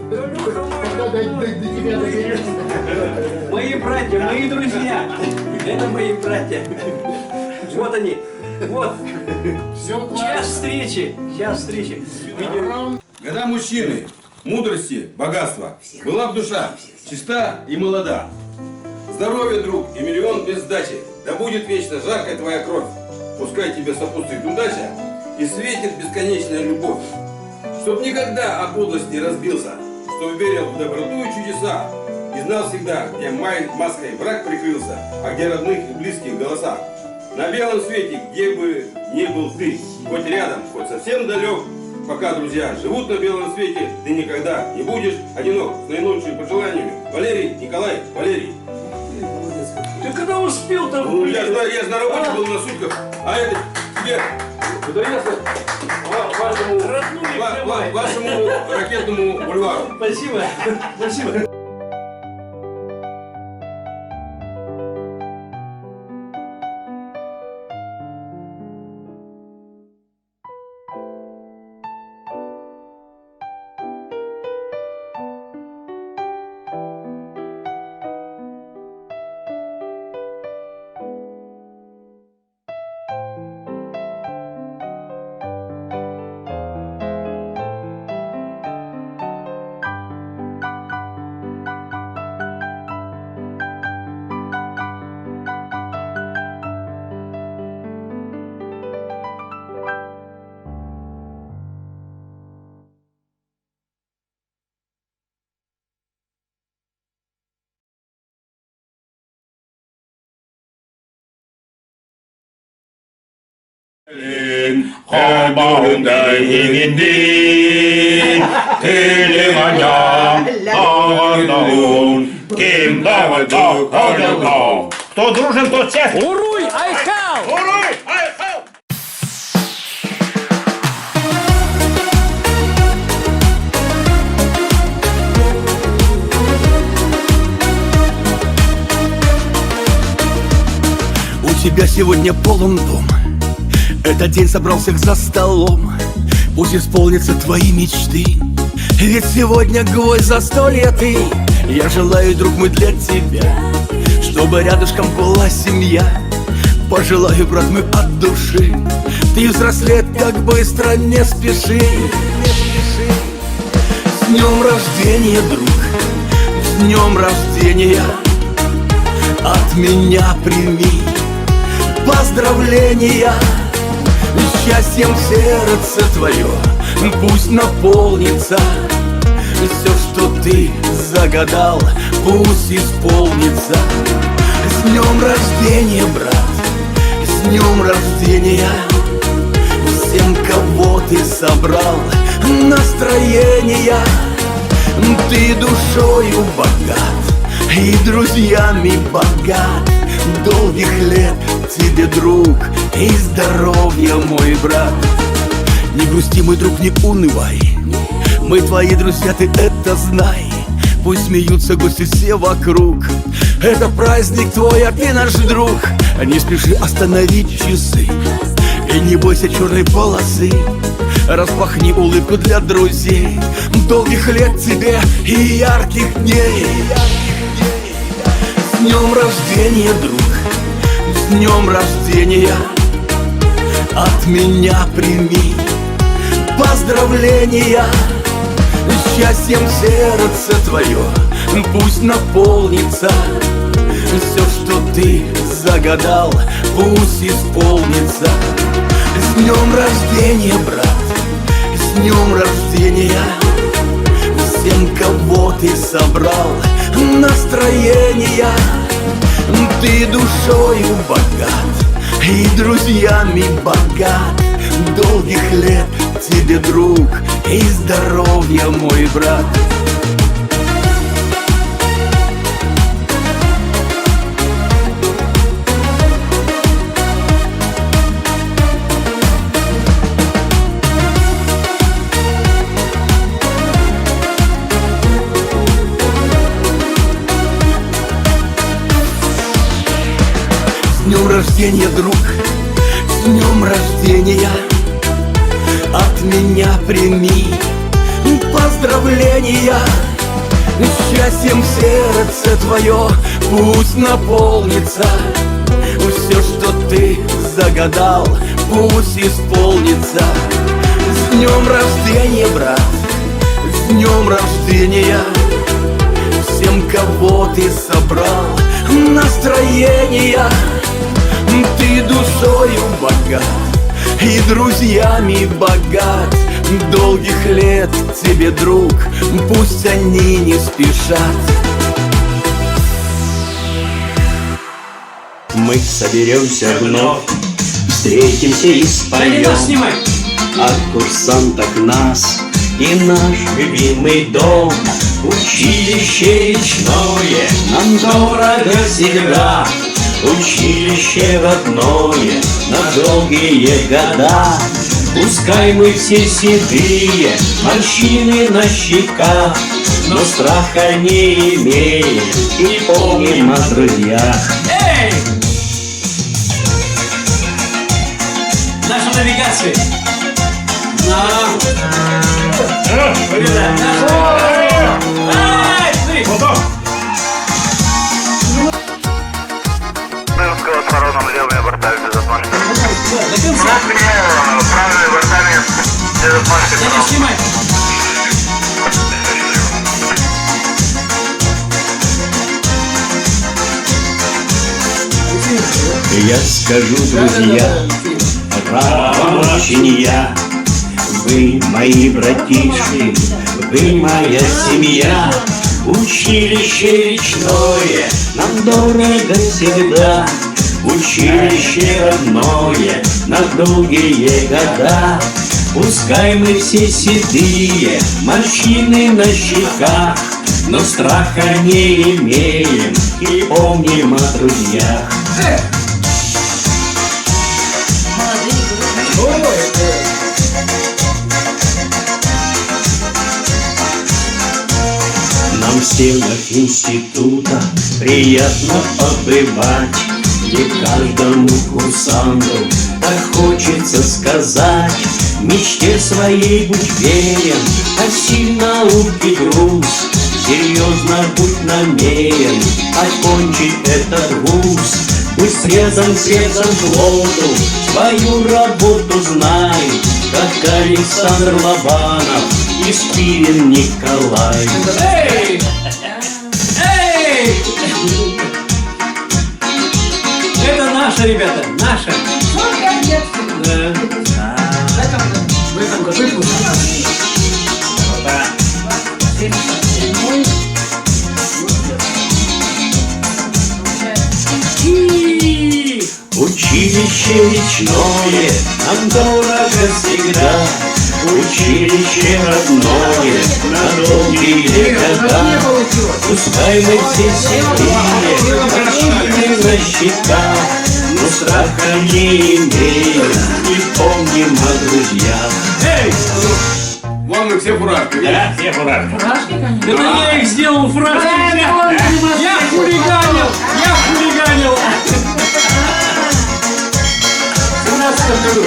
Когда до тебя доберешься. Мои братья, мои друзья. Это мои братья. Вот они. Вот. Все Час встречи. Час встречи. Года мужчины, мудрости, богатства. Была б душа чиста и молода. Здоровье, друг, и миллион без сдачи. Да будет вечно жаркая твоя кровь. Пускай тебе сопутствует удача и светит бесконечная любовь. Чтоб никогда от подлости не разбился, чтоб верил в доброту и чудеса. И знал всегда, где маской враг прикрылся, а где родных и близких голоса. На белом свете, где бы ни был ты, хоть рядом, хоть совсем далек, пока друзья живут на белом свете, ты никогда не будешь одинок. С наилучшими пожеланиями. Валерий, Николай, Валерий. Ты когда успел-то? Ну, я же на работе был на сутках, а это тебе вашему ракетному бульвару. Спасибо. Спасибо. 고마운데 힘인디 들리마냐 아름다운 김당을 더 거려고 кто дружен, тот всех Уруй, айхал! уруй, айхал! У тебя сегодня полон дом. Этот день собрал всех за столом. Пусть исполнятся твои мечты, ведь сегодня гвоздь застолья ты. Я желаю, друг мой, для тебя, чтобы рядышком была семья. Пожелаю, брат мой, от души, ты взрослеть как быстро, не спеши. С днем рождения, друг, с днем рождения. От меня прими поздравления. Счастьем сердце твое пусть наполнится. Все, что ты загадал, пусть исполнится. С днем рождения, брат, с днем рождения. Всем, кого ты собрал, настроения. Ты душою богат и друзьями богат. Долгих лет тебе, друг, и здоровья, мой брат. Не грусти, мой друг, не унывай, мы твои друзья, ты это знай. Пусть смеются гости все вокруг, это праздник твой, а ты наш друг. Не спеши остановить часы и не бойся черной полосы. Распахни улыбку для друзей. Долгих лет тебе и ярких дней. С днем рождения, друг, с днем рождения. От меня прими поздравления. Счастьем сердце твое пусть наполнится. Все, что ты загадал, пусть исполнится. С днем рождения, брат, с днем рождения. Всем, кого ты собрал, настроения. Ты душою богат и друзьями богат. Долгих лет тебе, друг, и здоровья, мой брат. С днем рождения, друг, с днем рождения. От меня прими поздравления. Счастьем сердце твое пусть наполнится. Все, что ты загадал, пусть исполнится. С днем рождения, брат, с днем рождения. Всем, кого ты собрал, настроения. Ты душою богат и друзьями богат. Долгих лет тебе, друг, пусть они не спешат. Мы соберемся вновь, встретимся и Да не нас споем снимай. о курсантах нас и наш любимый дом. Училище речное нам дорого всегда, училище родное на долгие года. Пускай мы все седые, морщины на щеках, но страха не имеем и помним о друзьях. Эй! Наша навигация. Русского с воротом левыми бортами безопасно. Правыми бортами безопасно. Снимай. Я скажу, друзья, рад вам очень я. Вы мои братишки, вы моя семья. Училище речное нам дорого всегда, училище родное на долгие года. Пускай мы все седые, морщины на щеках, но страха не имеем и помним о друзьях. Нам в стенах института приятно побывать, где каждому курсанту так хочется сказать: мечте своей будь верен, а сильно науки груз, серьезно будь намерен окончить этот вуз. Будь предан сердцем флоту, свою работу знай, как Александр Лобанов и Спирин Николай. Эй! Эй! Это наши, ребята, наши. Да. В этом году выпуск. Училище речное нам дорого всегда, училище родное на долгие года. Пускай мы все седые, морщины на щеках, но страха не имеем и помним о друзьях. Эй! Вон мы все фуражки. Да, все фуражки. Это я их сделал фразы. Я хулиганил! Я хулиганил! 17 году.